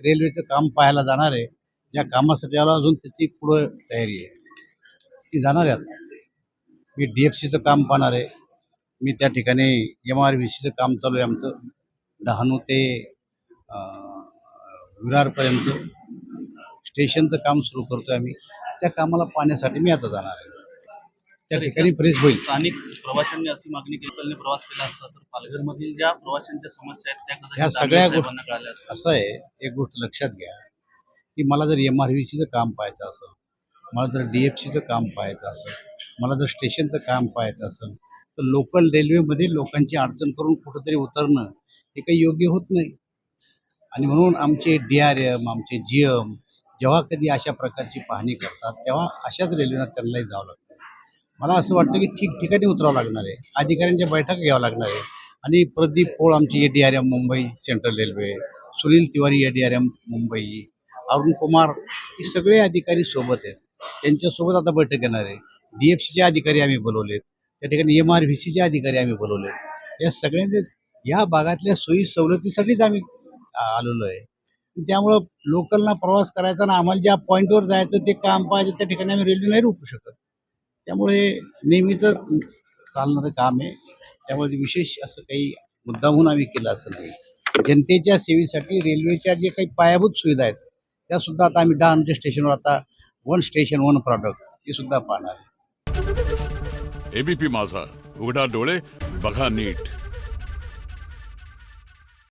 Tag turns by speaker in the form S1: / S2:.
S1: रेल्वेचं काम पाहायला जाणार आहे. ज्या कामासाठी आलो अजून त्याची पुढं तयारी आहे. ती जाणार आहे आता. मी DFCचं काम पाहणार आहे. मी त्या ठिकाणी MRVCचं काम चालू आहे आमचं. डहाणू ते विरारपर्यंत स्टेशनचं काम सुरू करतोय आम्ही. त्या कामाला पाहण्यासाठी मी आता जाणार आहे. त्या ठिकाणी प्रेस होईल.
S2: स्थानिक प्रवाशांनी अशी मागणी केली प्रवास केला असता तर पालघरमधील ज्या प्रवाशांच्या समस्या आहेत त्या
S1: ह्या
S2: कदाचित
S1: सगळ्या
S2: आमदार साहेबांना कळाल्या असतात.
S1: असं आहे, एक गोष्ट लक्षात घ्या की मला जर MRVCचं काम पाहायचं असेल, मला जर DFCचं काम पाहायचं असेल, मला जर स्टेशनचं काम पाहायचं असेल, तर लोकल रेल्वेमध्ये लोकांची अडचण करून कुठंतरी उतरणं हे काही योग्य होत नाही. आणि म्हणून आमचे DRM, आमचे GM जेव्हा कधी अशा प्रकारची पाहणी करतात तेव्हा अशाच रेल्वेनं त्यांनाही जावं लागतं. मला असं वाटतं की ठिकठिकाणी उतरावं लागणार आहे, अधिकाऱ्यांच्या बैठका घ्यावं लागणार आहे. आणि प्रदीप पोळ आमचे ADRM Mumbai central railway, Sunil Tiwari ADRM Mumbai, Arun Kumar, हे सगळे अधिकारी सोबत आहेत. त्यांच्यासोबत आता बैठक येणार आहे. DFCचे अधिकारी आम्ही बोलवलेत, त्या ठिकाणी MRVCचे अधिकारी आम्ही बोलवलेत. या सगळ्यांचे या भागातल्या सोयी सवलतीसाठीच आम्ही आलेलो आहे. त्यामुळं लोकलना प्रवास करायचा ना आम्हाला ज्या पॉईंटवर जायचं ते काम पाहिजे त्या ठिकाणी आम्ही रेल्वे नाही रोखू शकत. त्यामुळे नेहमीचं चालणारं काम आहे. त्यामुळे विशेष असं काही मुद्दामहून आम्ही केलं असं नाही. जनतेच्या सेवेसाठी रेल्वेच्या जे काही पायाभूत सुविधा आहेत त्यासुद्धा आता आम्ही डहाणूच्या स्टेशनवर आता वन स्टेशन वन प्रॉडक्ट हे सुद्धा पाहणार आहे.
S3: ABP माझा, उघडा डोळे बघा नीट.